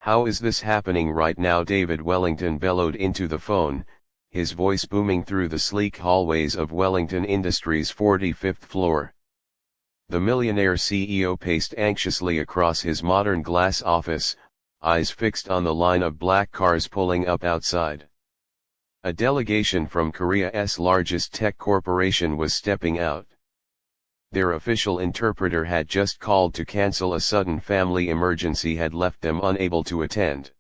"How is this happening right now?" David Wellington bellowed into the phone, his voice booming through the sleek hallways of Wellington Industries' 45th floor. The millionaire CEO paced anxiously across his modern glass office, eyes fixed on the line of black cars pulling up outside. A delegation from Korea's largest tech corporation was stepping out. Their official interpreter had just called to cancel a sudden family emergency had left them unable to attend.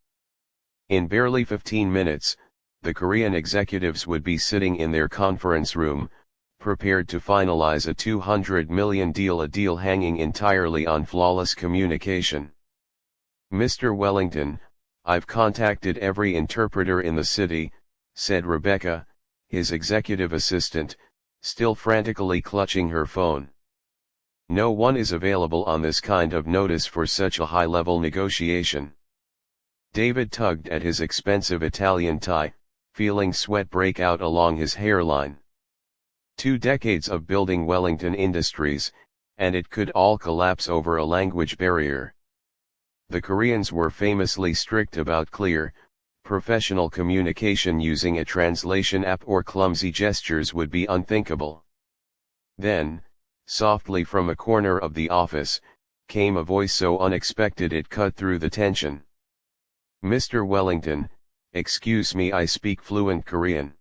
In barely 15 minutes, the Korean executives would be sitting in their conference room, prepared to finalize a $200 million deal, a deal hanging entirely on flawless communication. "Mr. Wellington, I've contacted every interpreter in the city," said Rebecca, his executive assistant, still frantically clutching her phone. "No one is available on this kind of notice for such a high-level negotiation." David tugged at his expensive Italian tie, feeling sweat break out along his hairline. 2 decades of building Wellington Industries, and it could all collapse over a language barrier. The Koreans were famously strict about clear, professional communication. Using a translation app or clumsy gestures would be unthinkable. Then, softly from a corner of the office, came a voice so unexpected it cut through the tension. "Mr. Wellington, excuse me, I speak fluent Korean."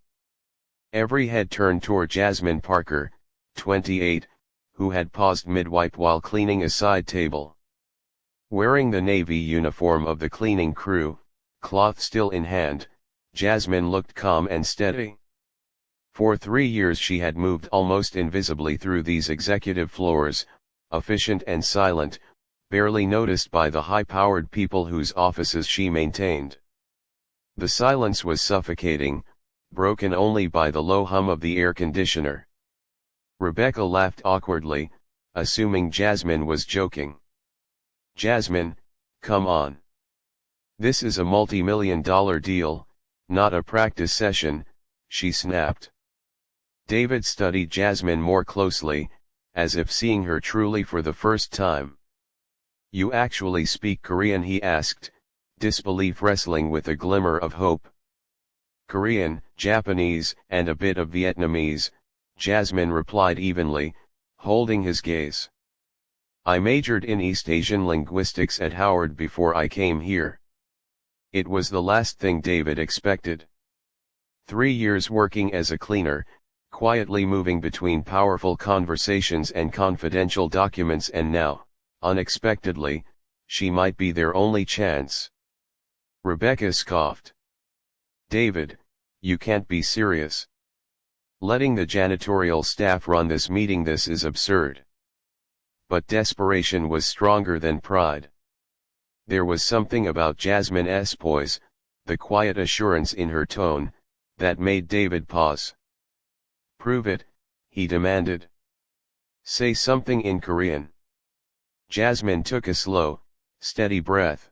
Every head turned toward Jasmine Parker, 28, who had paused mid-wipe while cleaning a side table. Wearing the navy uniform of the cleaning crew, cloth still in hand, Jasmine looked calm and steady. For 3 years she had moved almost invisibly through these executive floors, efficient and silent, barely noticed by the high-powered people whose offices she maintained. The silence was suffocating, broken only by the low hum of the air conditioner. Rebecca laughed awkwardly, assuming Jasmine was joking. "Jasmine, come on. This is a multi-million-dollar deal, not a practice session," she snapped. David studied Jasmine more closely, as if seeing her truly for the first time. "You actually speak Korean?" he asked, disbelief wrestling with a glimmer of hope. "Korean, Japanese, and a bit of Vietnamese," Jasmine replied evenly, holding his gaze. "I majored in East Asian linguistics at Howard before I came here." It was the last thing David expected. 3 years working as a cleaner, quietly moving between powerful conversations and confidential documents, and now, unexpectedly, she might be their only chance. Rebecca scoffed. "David, you can't be serious. Letting the janitorial staff run this meeting, this is absurd." But desperation was stronger than pride. There was something about Jasmine's poise, the quiet assurance in her tone, that made David pause. "Prove it," he demanded. "Say something in Korean." Jasmine took a slow, steady breath.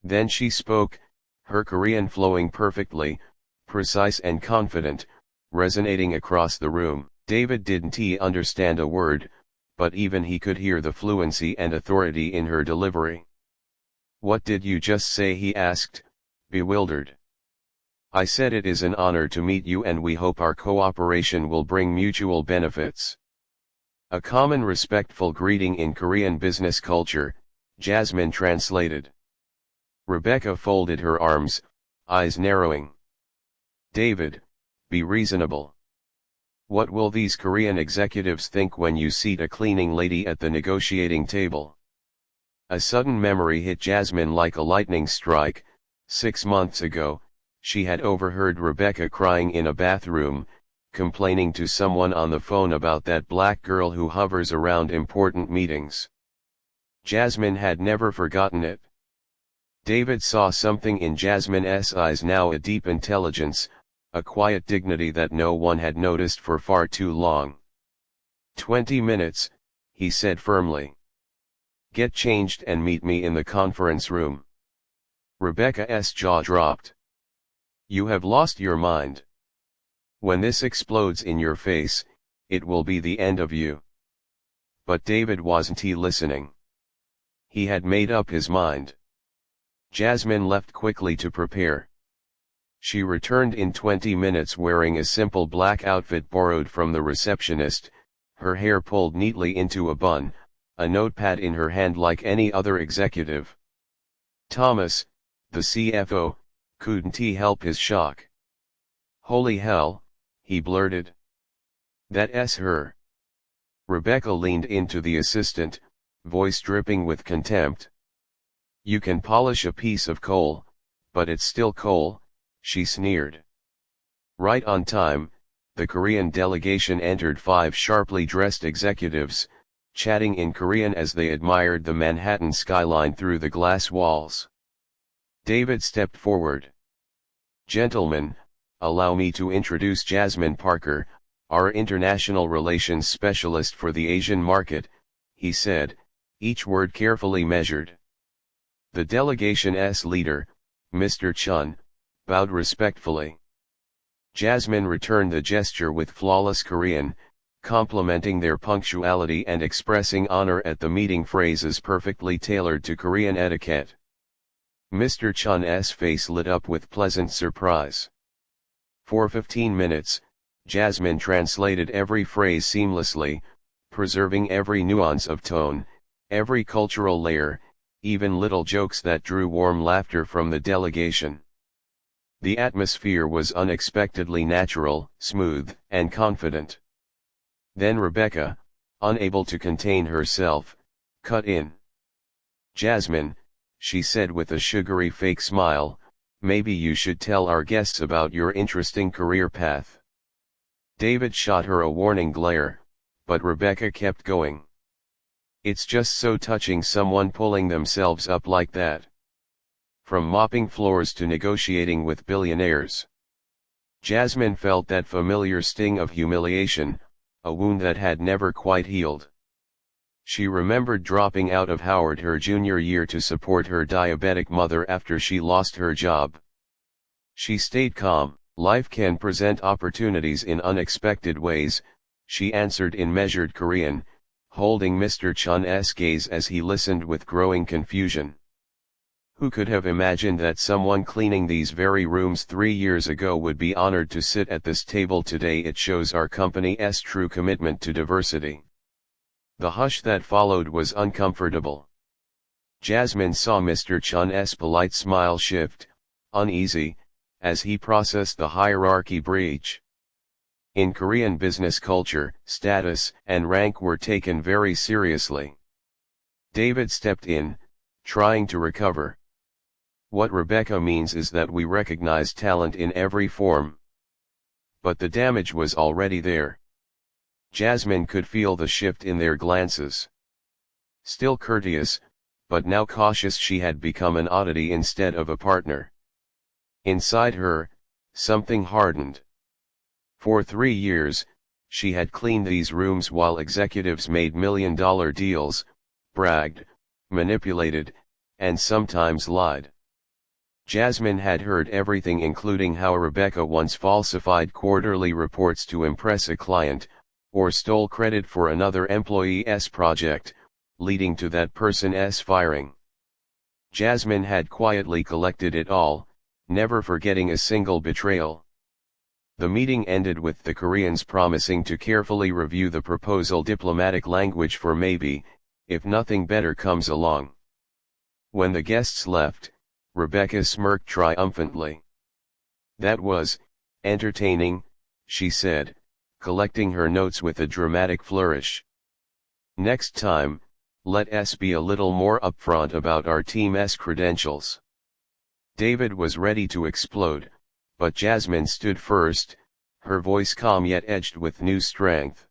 Then she spoke, her Korean flowing perfectly, precise and confident, resonating across the room. David didn't understand a word, but even he could hear the fluency and authority in her delivery. "What did you just say?" he asked, bewildered. "I said it is an honor to meet you and we hope our cooperation will bring mutual benefits." A common respectful greeting in Korean business culture, Jasmine translated. Rebecca folded her arms, eyes narrowing. "David, be reasonable. What will these Korean executives think when you seat a cleaning lady at the negotiating table?" A sudden memory hit Jasmine like a lightning strike. 6 months ago, she had overheard Rebecca crying in a bathroom, complaining to someone on the phone about that black girl who hovers around important meetings. Jasmine had never forgotten it. David saw something in Jasmine's eyes now, a deep intelligence, a quiet dignity that no one had noticed for far too long. 20 minutes, he said firmly. "Get changed and meet me in the conference room." Rebecca's jaw dropped. "You have lost your mind. When this explodes in your face, it will be the end of you." But David wasn't listening. He had made up his mind. Jasmine left quickly to prepare. She returned in 20 minutes wearing a simple black outfit borrowed from the receptionist, her hair pulled neatly into a bun, a notepad in her hand like any other executive. Thomas, the CFO, couldn't he help his shock? "Holy hell," he blurted. "That's her." Rebecca leaned into the assistant, voice dripping with contempt. "You can polish a piece of coal, but it's still coal," she sneered. Right on time, the Korean delegation entered 5 sharply dressed executives, chatting in Korean as they admired the Manhattan skyline through the glass walls. David stepped forward. "Gentlemen, allow me to introduce Jasmine Parker, our international relations specialist for the Asian market," he said, each word carefully measured. The delegation's leader, Mr. Chun, bowed respectfully. Jasmine returned the gesture with flawless Korean, complimenting their punctuality and expressing honor at the meeting phrases perfectly tailored to Korean etiquette. Mr. Chun's face lit up with pleasant surprise. For 15 minutes, Jasmine translated every phrase seamlessly, preserving every nuance of tone, every cultural layer, even little jokes that drew warm laughter from the delegation. The atmosphere was unexpectedly natural, smooth, and confident. Then Rebecca, unable to contain herself, cut in. "Jasmine," she said with a sugary fake smile, "maybe you should tell our guests about your interesting career path." David shot her a warning glare, but Rebecca kept going. "It's just so touching someone pulling themselves up like that. From mopping floors to negotiating with billionaires." Jasmine felt that familiar sting of humiliation, a wound that had never quite healed. She remembered dropping out of Howard her junior year to support her diabetic mother after she lost her job. She stayed calm. "Life can present opportunities in unexpected ways," she answered in measured Korean, holding Mr. Chun's gaze as he listened with growing confusion. Who could have imagined that someone cleaning these very rooms 3 years ago would be honored to sit at this table today? It shows our company's true commitment to diversity. The hush that followed was uncomfortable. Jasmine saw Mr. Chun's polite smile shift, uneasy, as he processed the hierarchy breach. In Korean business culture, status and rank were taken very seriously. David stepped in, trying to recover. "What Rebecca means is that we recognize talent in every form." But the damage was already there. Jasmine could feel the shift in their glances. Still courteous, but now cautious, she had become an oddity instead of a partner. Inside her, something hardened. For 3 years, she had cleaned these rooms while executives made million-dollar deals, bragged, manipulated, and sometimes lied. Jasmine had heard everything, including how Rebecca once falsified quarterly reports to impress a client, or stole credit for another employee's project, leading to that person's firing. Jasmine had quietly collected it all, never forgetting a single betrayal. The meeting ended with the Koreans promising to carefully review the proposal, diplomatic language for maybe, if nothing better comes along. When the guests left, Rebecca smirked triumphantly. "That was entertaining," she said, collecting her notes with a dramatic flourish. "Next time, let us be a little more upfront about our team's credentials." David was ready to explode, but Jasmine stood first, her voice calm yet edged with new strength.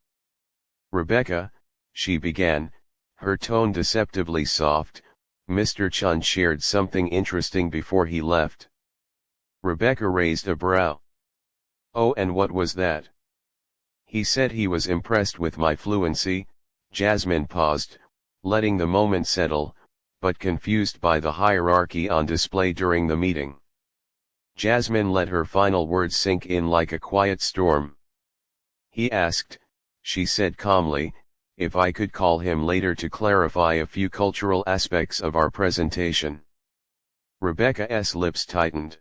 "Rebecca," she began, her tone deceptively soft, "Mr. Chun shared something interesting before he left." Rebecca raised a brow. "Oh, and what was that?" "He said he was impressed with my fluency." Jasmine paused, letting the moment settle, but confused by the hierarchy on display during the meeting. Jasmine let her final words sink in like a quiet storm. "He asked," she said calmly, "if I could call him later to clarify a few cultural aspects of our presentation." Rebecca's lips tightened.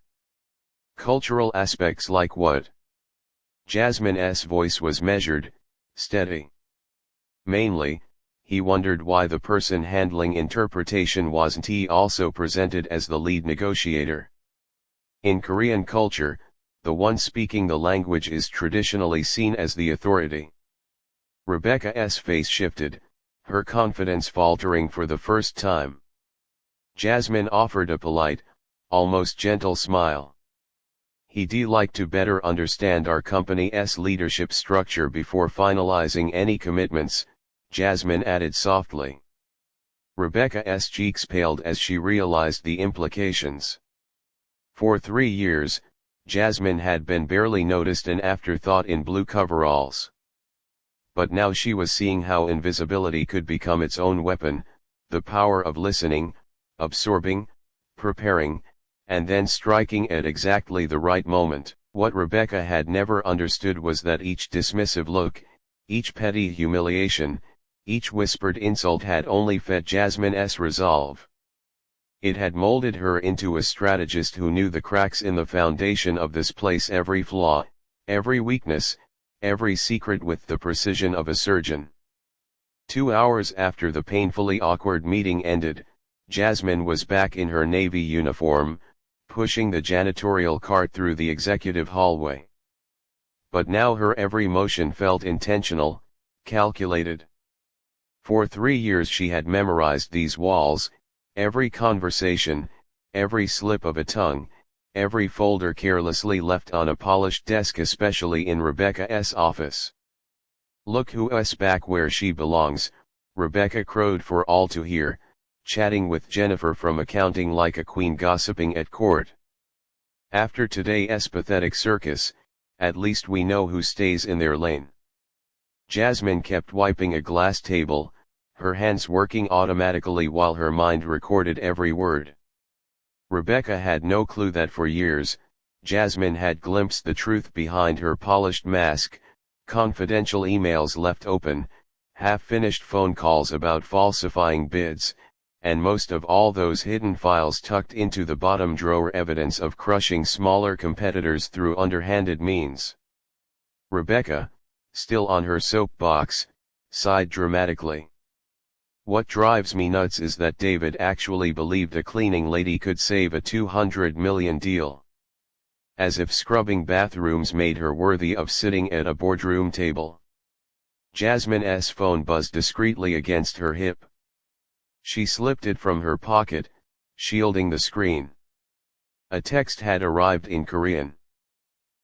Cultural aspects like what? Jasmine's voice was measured, steady. Mainly, he wondered why the person handling interpretation wasn't he also presented as the lead negotiator. In Korean culture, the one speaking the language is traditionally seen as the authority. Rebecca's face shifted, her confidence faltering for the first time. Jasmine offered a polite, almost gentle smile. He'd like to better understand our company's leadership structure before finalizing any commitments, Jasmine added softly. Rebecca's cheeks paled as she realized the implications. For 3 years, Jasmine had been barely noticed an afterthought in blue coveralls. But now she was seeing how invisibility could become its own weapon, the power of listening, absorbing, preparing, and then striking at exactly the right moment. What Rebecca had never understood was that each dismissive look, each petty humiliation, each whispered insult had only fed Jasmine's resolve. It had molded her into a strategist who knew the cracks in the foundation of this place, every flaw, every weakness, every secret with the precision of a surgeon. 2 hours after the painfully awkward meeting ended, Jasmine was back in her navy uniform, pushing the janitorial cart through the executive hallway. But now her every motion felt intentional, calculated. For 3 years she had memorized these walls, every conversation, every slip of a tongue, every folder carelessly left on a polished desk, especially in Rebecca's office. "Look who's back where she belongs," Rebecca crowed for all to hear, chatting with Jennifer from accounting like a queen gossiping at court. "After today's pathetic circus, at least we know who stays in their lane." Jasmine kept wiping a glass table, her hands working automatically while her mind recorded every word. Rebecca had no clue that for years, Jasmine had glimpsed the truth behind her polished mask, confidential emails left open, half-finished phone calls about falsifying bids, and most of all those hidden files tucked into the bottom drawer, evidence of crushing smaller competitors through underhanded means. Rebecca, still on her soapbox, sighed dramatically. "What drives me nuts is that David actually believed a cleaning lady could save a $200 million deal. As if scrubbing bathrooms made her worthy of sitting at a boardroom table." Jasmine's phone buzzed discreetly against her hip. She slipped it from her pocket, shielding the screen. A text had arrived in Korean.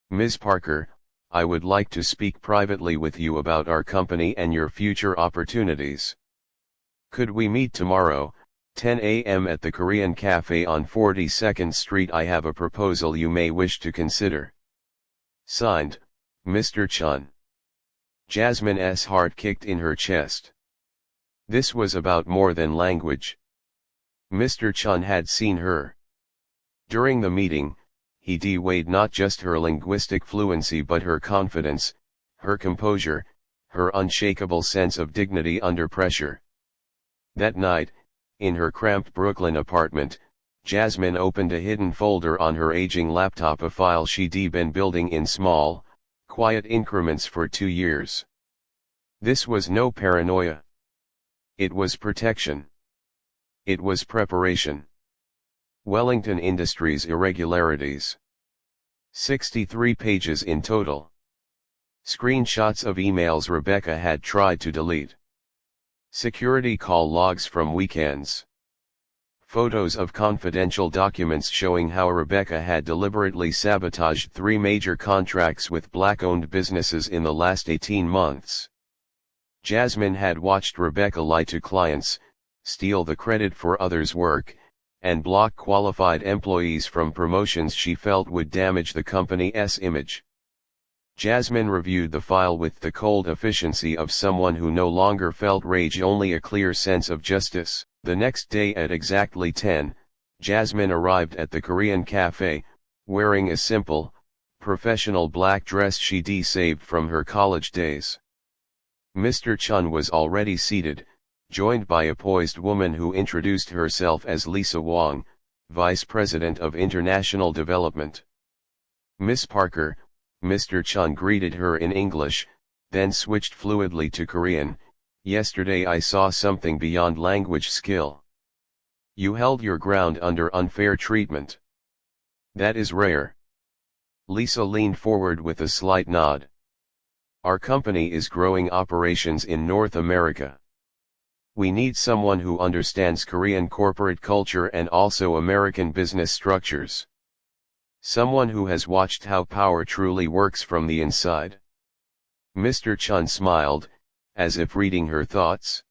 "Ms. Parker, I would like to speak privately with you about our company and your future opportunities. Could we meet tomorrow, 10 a.m. at the Korean Cafe on 42nd Street? I have a proposal you may wish to consider. Signed, Mr. Chun." Jasmine's heart kicked in her chest. This was about more than language. Mr. Chun had seen her. During the meeting, he weighed not just her linguistic fluency but her confidence, her composure, her unshakable sense of dignity under pressure. That night, in her cramped Brooklyn apartment, Jasmine opened a hidden folder on her aging laptop, a file she'd been building in small, quiet increments for 2 years. This was no paranoia. It was protection. It was preparation. Wellington Industries irregularities. 63 pages in total. Screenshots of emails Rebecca had tried to delete. Security call logs from weekends. Photos of confidential documents showing how Rebecca had deliberately sabotaged 3 major contracts with black-owned businesses in the last 18 months. Jasmine had watched Rebecca lie to clients, steal the credit for others' work, and block qualified employees from promotions she felt would damage the company's image. Jasmine reviewed the file with the cold efficiency of someone who no longer felt rage, only a clear sense of justice. The next day at exactly 10, Jasmine arrived at the Korean Cafe, wearing a simple, professional black dress she'd saved from her college days. Mr. Chun was already seated, joined by a poised woman who introduced herself as Lisa Wong, Vice President of International Development. Miss Parker, Mr. Chun greeted her in English, then switched fluidly to Korean. Yesterday I saw something beyond language skill. You held your ground under unfair treatment. That is rare. Lisa leaned forward with a slight nod. Our company is growing operations in North America. We need someone who understands Korean corporate culture and also American business structures. Someone who has watched how power truly works from the inside. Mr. Chun smiled, as if reading her thoughts.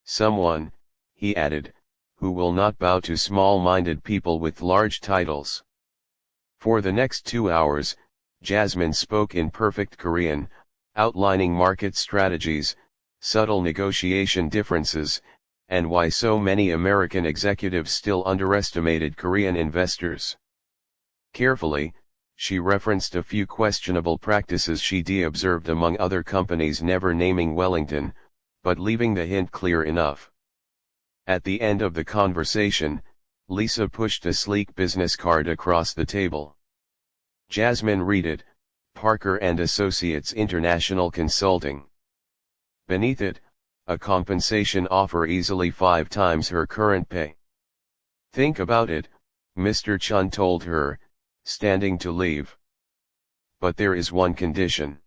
Someone, he added, who will not bow to small-minded people with large titles. For the next 2 hours, Jasmine spoke in perfect Korean, outlining market strategies, subtle negotiation differences, and why so many American executives still underestimated Korean investors. Carefully, she referenced a few questionable practices she'd observed among other companies, never naming Wellington, but leaving the hint clear enough. At the end of the conversation, Lisa pushed a sleek business card across the table. Jasmine read it, Parker and Associates International Consulting. Beneath it, a compensation offer easily 5 times her current pay. Think about it, Mr. Chun told her, standing to leave. But there is one condition.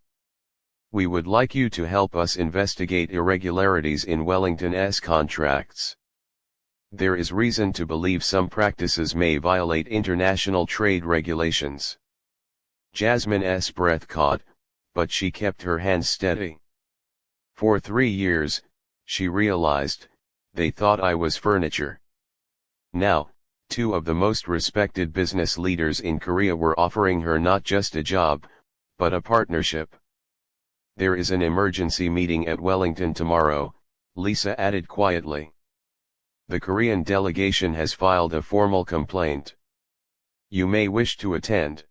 We would like you to help us investigate irregularities in Wellington's contracts. There is reason to believe some practices may violate international trade regulations. Jasmine's breath caught, but she kept her hands steady. For 3 years, she realized, they thought I was furniture. Now, 2 of the most respected business leaders in Korea were offering her not just a job, but a partnership. There is an emergency meeting at Wellington tomorrow, Lisa added quietly. The Korean delegation has filed a formal complaint. You may wish to attend.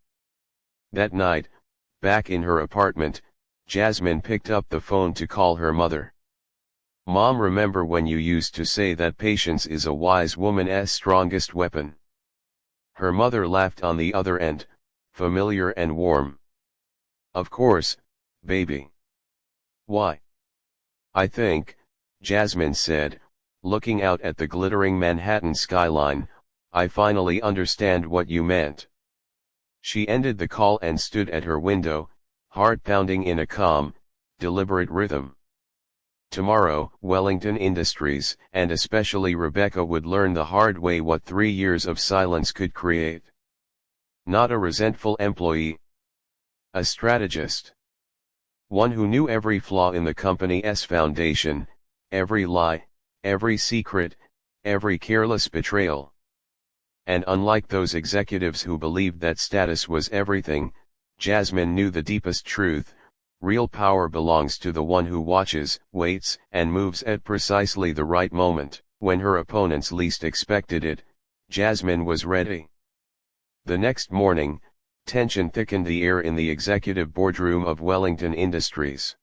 That night, back in her apartment, Jasmine picked up the phone to call her mother. Mom, remember when you used to say that patience is a wise woman's strongest weapon? Her mother laughed on the other end, familiar and warm. Of course, baby. Why? I think, Jasmine said, looking out at the glittering Manhattan skyline, I finally understand what you meant. She ended the call and stood at her window, heart pounding in a calm, deliberate rhythm. Tomorrow, Wellington Industries, and especially Rebecca, would learn the hard way what 3 years of silence could create. Not a resentful employee. A strategist. One who knew every flaw in the company's foundation, every lie, every secret, every careless betrayal. And unlike those executives who believed that status was everything, Jasmine knew the deepest truth: real power belongs to the one who watches, waits, and moves at precisely the right moment. When her opponents least expected it, Jasmine was ready. The next morning, tension thickened the air in the executive boardroom of Wellington Industries.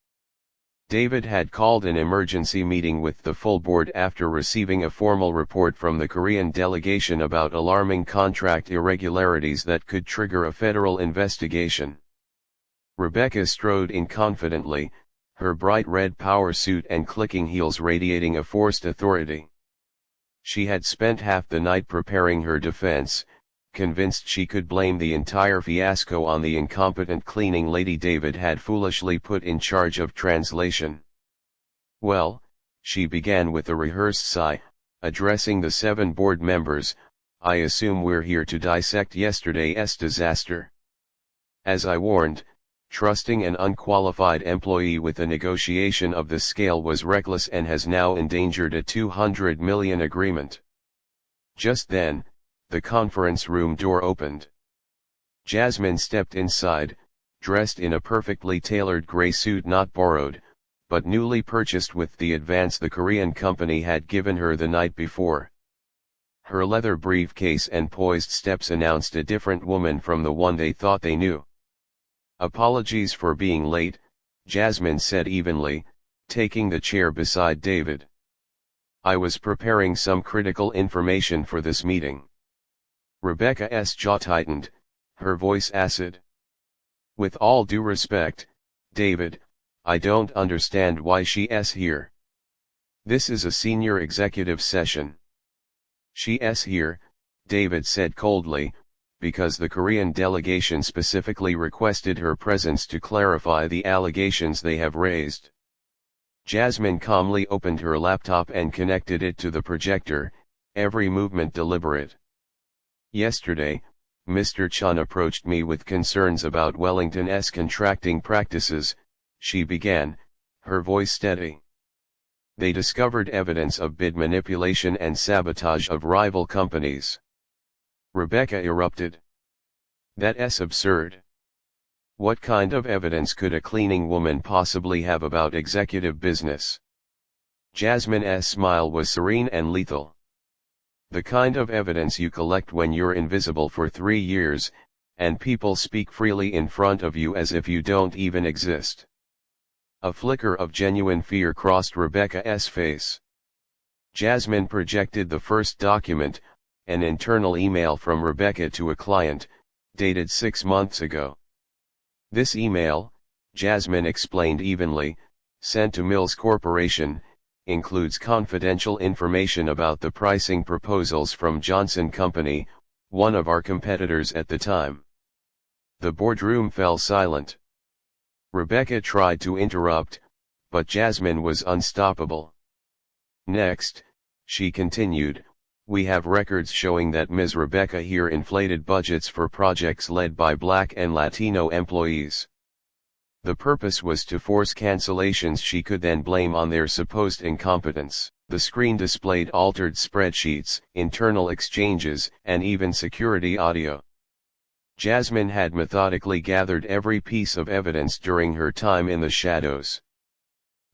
David had called an emergency meeting with the full board after receiving a formal report from the Korean delegation about alarming contract irregularities that could trigger a federal investigation. Rebecca strode in confidently, her bright red power suit and clicking heels radiating a forced authority. She had spent half the night preparing her defense, convinced she could blame the entire fiasco on the incompetent cleaning lady David had foolishly put in charge of translation. Well, she began with a rehearsed sigh, addressing the 7 board members, I assume we're here to dissect yesterday's disaster. As I warned, trusting an unqualified employee with a negotiation of this scale was reckless and has now endangered a $200 million agreement. Just then, the conference room door opened. Jasmine stepped inside, dressed in a perfectly tailored gray suit, not borrowed, but newly purchased with the advance the Korean company had given her the night before. Her leather briefcase and poised steps announced a different woman from the one they thought they knew. Apologies for being late, Jasmine said evenly, taking the chair beside David. I was preparing some critical information for this meeting. Rebecca's jaw tightened, her voice acid. With all due respect, David, I don't understand why she's here. This is a senior executive session. She's here, David said coldly, because the Korean delegation specifically requested her presence to clarify the allegations they have raised. Jasmine calmly opened her laptop and connected it to the projector, every movement deliberate. Yesterday, Mr. Chun approached me with concerns about Wellington's contracting practices, she began, her voice steady. They discovered evidence of bid manipulation and sabotage of rival companies. Rebecca erupted. That's absurd. What kind of evidence could a cleaning woman possibly have about executive business? Jasmine's smile was serene and lethal. The kind of evidence you collect when you're invisible for 3 years, and people speak freely in front of you as if you don't even exist. A flicker of genuine fear crossed Rebecca's face. Jasmine projected the first document, an internal email from Rebecca to a client, dated 6 months ago. This email, Jasmine explained evenly, sent to Mills Corporation, includes confidential information about the pricing proposals from Johnson Company, one of our competitors at the time. The boardroom fell silent. Rebecca tried to interrupt, but Jasmine was unstoppable. Next, she continued, we have records showing that Ms. Rebecca here inflated budgets for projects led by Black and Latino employees. The purpose was to force cancellations she could then blame on their supposed incompetence. The screen displayed altered spreadsheets, internal exchanges, and even security audio. Jasmine had methodically gathered every piece of evidence during her time in the shadows.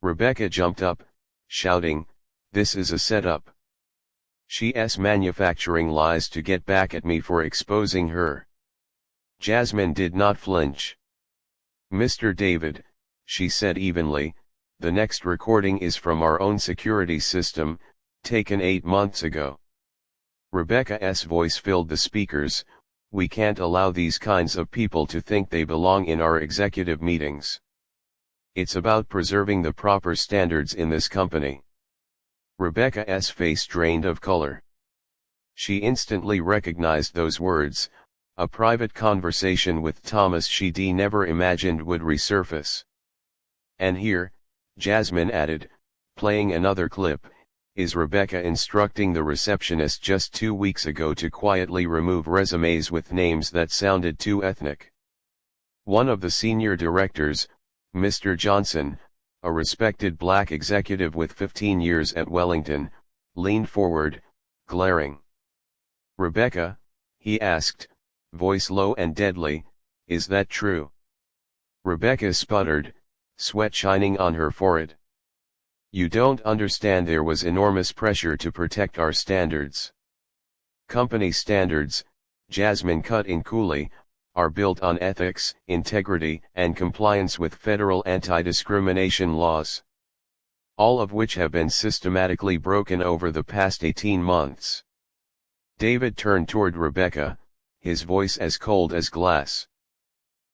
Rebecca jumped up, shouting, "This is a setup. She's manufacturing lies to get back at me for exposing her." Jasmine did not flinch. "Mr. David," she said evenly, "the next recording is from our own security system, taken 8 months ago." Rebecca's voice filled the speakers, "We can't allow these kinds of people to think they belong in our executive meetings. It's about preserving the proper standards in this company." Rebecca's face drained of color. She instantly recognized those words, a private conversation with Thomas she never imagined would resurface. "And here," Jasmine added, playing another clip, "is Rebecca instructing the receptionist just 2 weeks ago to quietly remove resumes with names that sounded too ethnic." One of the senior directors, Mr. Johnson, a respected black executive with 15 years at Wellington, leaned forward, glaring. "Rebecca," he asked, voice low and deadly, "is that true?" Rebecca sputtered, sweat shining on her forehead. "You don't understand. There was enormous pressure to protect our standards." "Company standards," Jasmine cut in coolly, "are built on ethics, integrity, and compliance with federal anti-discrimination laws. All of which have been systematically broken over the past 18 months. David turned toward Rebecca, his voice as cold as glass.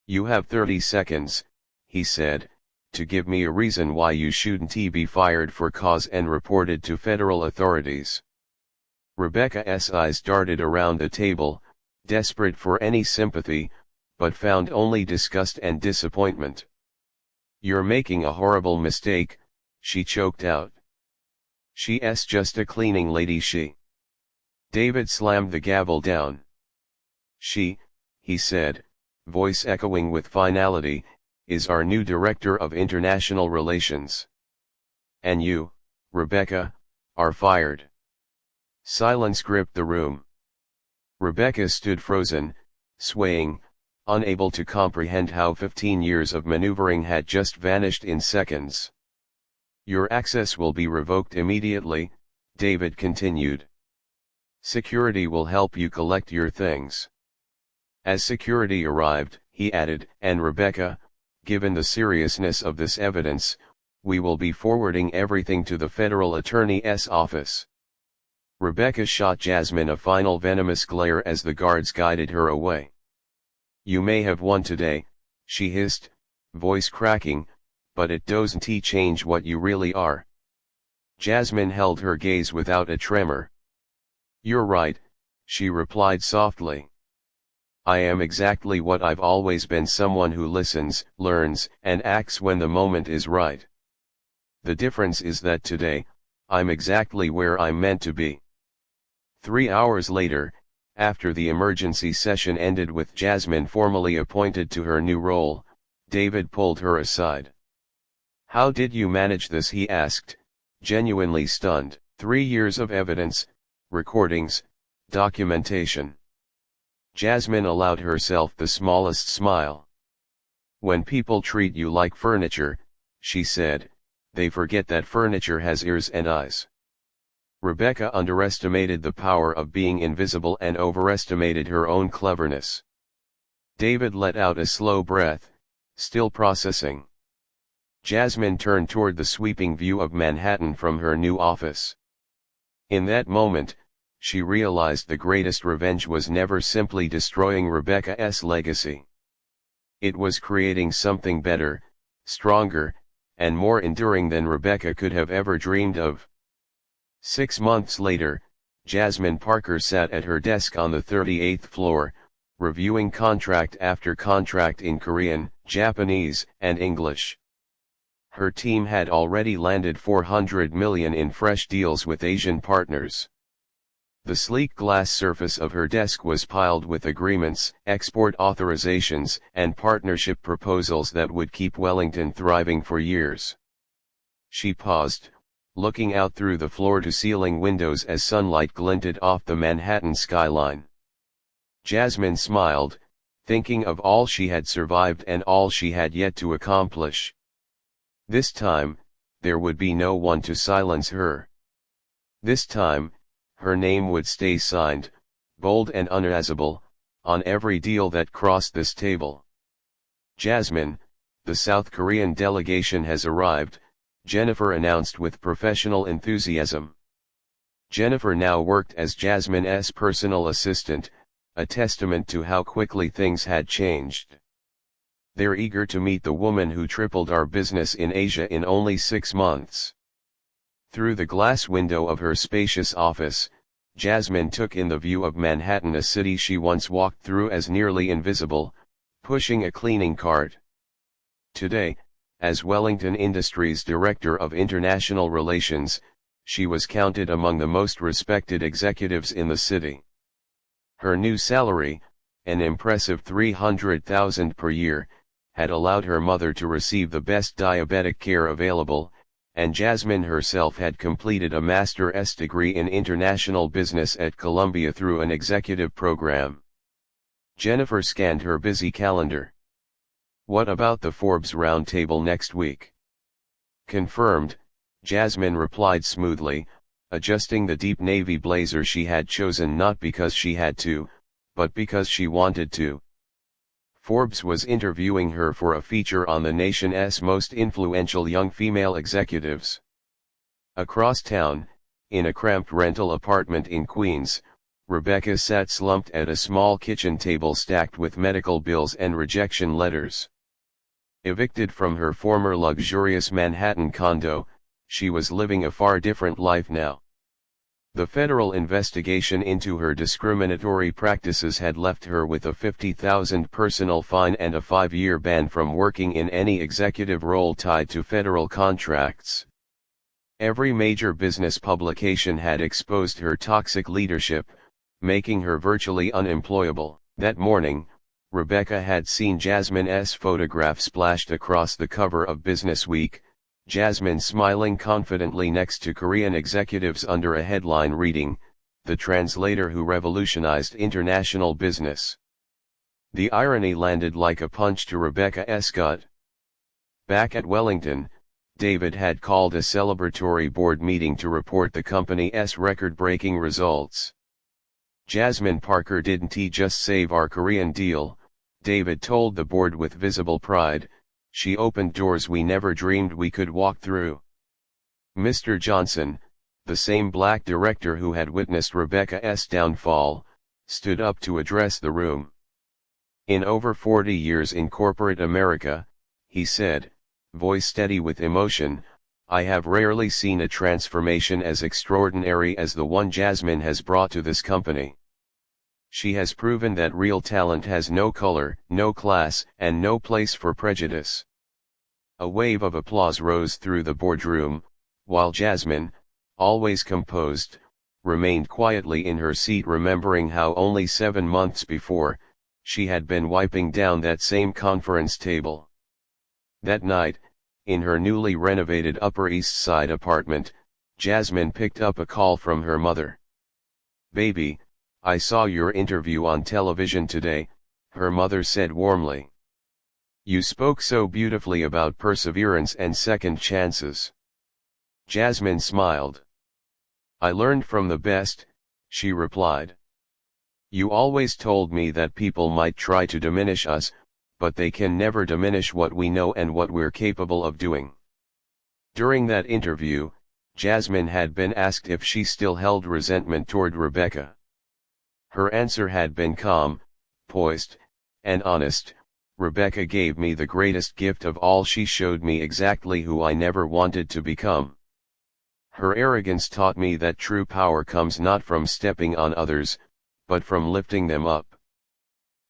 "You have 30 seconds, he said, "to give me a reason why you shouldn't be fired for cause and reported to federal authorities." Rebecca's eyes darted around the table, desperate for any sympathy, but found only disgust and disappointment. "You're making a horrible mistake," she choked out. "She's just a cleaning lady, she." David slammed the gavel down. "She," he said, voice echoing with finality, "is our new Director of International Relations. And you, Rebecca, are fired." Silence gripped the room. Rebecca stood frozen, swaying, unable to comprehend how 15 years of maneuvering had just vanished in seconds. "Your access will be revoked immediately," David continued. "Security will help you collect your things." As security arrived, he added, "And Rebecca, given the seriousness of this evidence, we will be forwarding everything to the federal attorney's office." Rebecca shot Jasmine a final venomous glare as the guards guided her away. "You may have won today," she hissed, voice cracking, "but it doesn't change what you really are." Jasmine held her gaze without a tremor. "You're right," she replied softly. "I am exactly what I've always been, someone who listens, learns, and acts when the moment is right. The difference is that today, I'm exactly where I'm meant to be." 3 hours later, after the emergency session ended with Jasmine formally appointed to her new role, David pulled her aside. "How did you manage this?" he asked, genuinely stunned. 3 years of evidence, recordings, documentation." Jasmine allowed herself the smallest smile. "When people treat you like furniture," she said, "they forget that furniture has ears and eyes." Rebecca underestimated the power of being invisible and overestimated her own cleverness. David let out a slow breath, still processing. Jasmine turned toward the sweeping view of Manhattan from her new office. In that moment, she realized the greatest revenge was never simply destroying Rebecca's legacy. It was creating something better, stronger, and more enduring than Rebecca could have ever dreamed of. 6 months later, Jasmine Parker sat at her desk on the 38th floor, reviewing contract after contract in Korean, Japanese, and English. Her team had already landed $400 million in fresh deals with Asian partners. The sleek glass surface of her desk was piled with agreements, export authorizations, and partnership proposals that would keep Wellington thriving for years. She paused, looking out through the floor-to-ceiling windows as sunlight glinted off the Manhattan skyline. Jasmine smiled, thinking of all she had survived and all she had yet to accomplish. This time, there would be no one to silence her. This time, her name would stay signed, bold and unerasable, on every deal that crossed this table. "Jasmine, the South Korean delegation has arrived," Jennifer announced with professional enthusiasm. Jennifer now worked as Jasmine's personal assistant, a testament to how quickly things had changed. "They're eager to meet the woman who tripled our business in Asia in only 6 months." Through the glass window of her spacious office, Jasmine took in the view of Manhattan, a city she once walked through as nearly invisible, pushing a cleaning cart. Today, as Wellington Industries Director of International Relations, she was counted among the most respected executives in the city. Her new salary, an impressive $300,000 per year, had allowed her mother to receive the best diabetic care available, and Jasmine herself had completed a master's degree in international business at Columbia through an executive program. Jennifer scanned her busy calendar. "What about the Forbes roundtable next week?" "Confirmed," Jasmine replied smoothly, adjusting the deep navy blazer she had chosen not because she had to, but because she wanted to. Forbes was interviewing her for a feature on the nation's most influential young female executives. Across town, in a cramped rental apartment in Queens, Rebecca sat slumped at a small kitchen table stacked with medical bills and rejection letters. Evicted from her former luxurious Manhattan condo, she was living a far different life now. The federal investigation into her discriminatory practices had left her with a $50,000 personal fine and a 5-year ban from working in any executive role tied to federal contracts. Every major business publication had exposed her toxic leadership, making her virtually unemployable. That morning, Rebecca had seen Jasmine's photograph splashed across the cover of Businessweek, Jasmine smiling confidently next to Korean executives under a headline reading, "The Translator Who Revolutionized International Business." The irony landed like a punch to Rebecca's gut. Back at Wellington, David had called a celebratory board meeting to report the company's record-breaking results. "Jasmine Parker didn't just save our Korean deal," David told the board with visible pride. "She opened doors we never dreamed we could walk through. Mr. Johnson, the same black director who had witnessed Rebecca's downfall, stood up to address the room. "In over 40 years in corporate America," he said, voice steady with emotion, "I have rarely seen a transformation as extraordinary as the one Jasmine has brought to this company. She has proven that real talent has no color, no class, and no place for prejudice." A wave of applause rose through the boardroom, while Jasmine, always composed, remained quietly in her seat, remembering how only 7 months before, she had been wiping down that same conference table. That night, in her newly renovated Upper East Side apartment, Jasmine picked up a call from her mother. "Baby, I saw your interview on television today," her mother said warmly. "You spoke so beautifully about perseverance and second chances." Jasmine smiled. "I learned from the best," she replied. "You always told me that people might try to diminish us, but they can never diminish what we know and what we're capable of doing." During that interview, Jasmine had been asked if she still held resentment toward Rebecca. Her answer had been calm, poised, and honest. "Rebecca gave me the greatest gift of all. She showed me exactly who I never wanted to become. Her arrogance taught me that true power comes not from stepping on others, but from lifting them up."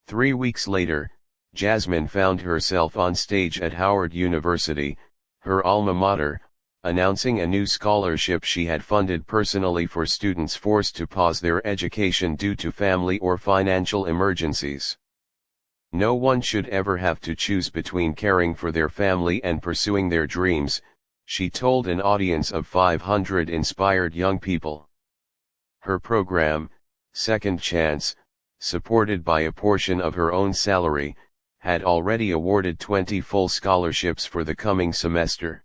3 weeks later, Jasmine found herself on stage at Howard University, her alma mater, announcing a new scholarship she had funded personally for students forced to pause their education due to family or financial emergencies. "No one should ever have to choose between caring for their family and pursuing their dreams," she told an audience of 500 inspired young people. Her program, Second Chance, supported by a portion of her own salary, had already awarded 20 full scholarships for the coming semester.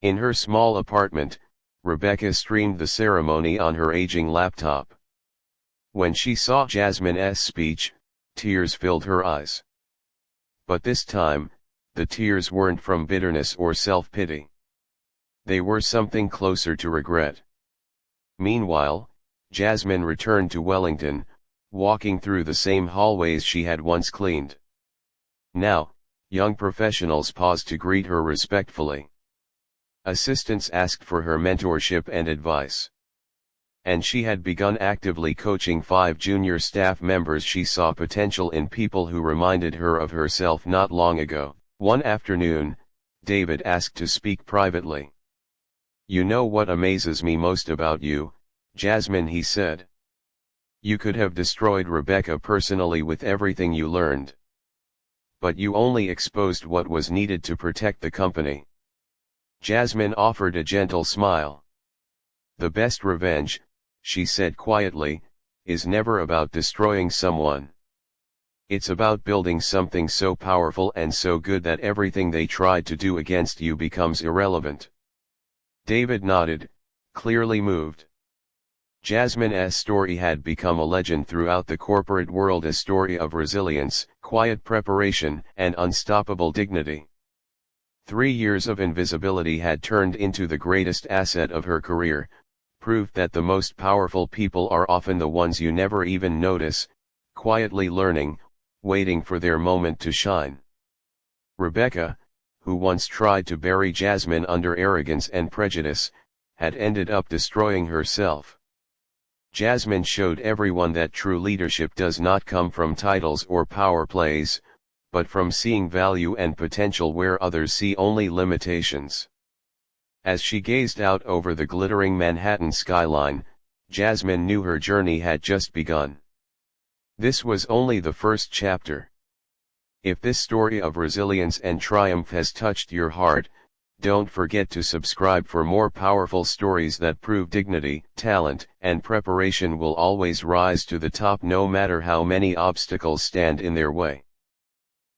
In her small apartment, Rebecca streamed the ceremony on her aging laptop. When she saw Jasmine's speech, tears filled her eyes. But this time, the tears weren't from bitterness or self-pity. They were something closer to regret. Meanwhile, Jasmine returned to Wellington, walking through the same hallways she had once cleaned. Now, young professionals paused to greet her respectfully. Assistants asked for her mentorship and advice. And she had begun actively coaching 5 junior staff members she saw potential in, people who reminded her of herself not long ago. One afternoon, David asked to speak privately. "You know what amazes me most about you, Jasmine," he said. "You could have destroyed Rebecca personally with everything you learned. But you only exposed what was needed to protect the company." Jasmine offered a gentle smile. "The best revenge," she said quietly, "is never about destroying someone. It's about building something so powerful and so good that everything they tried to do against you becomes irrelevant." David nodded, clearly moved. Jasmine's story had become a legend throughout the corporate world, a story of resilience, quiet preparation, and unstoppable dignity. 3 years of invisibility had turned into the greatest asset of her career, proof that the most powerful people are often the ones you never even notice, quietly learning, waiting for their moment to shine. Rebecca, who once tried to bury Jasmine under arrogance and prejudice, had ended up destroying herself. Jasmine showed everyone that true leadership does not come from titles or power plays, but from seeing value and potential where others see only limitations. As she gazed out over the glittering Manhattan skyline, Jasmine knew her journey had just begun. This was only the first chapter. If this story of resilience and triumph has touched your heart, don't forget to subscribe for more powerful stories that prove dignity, talent, and preparation will always rise to the top no matter how many obstacles stand in their way.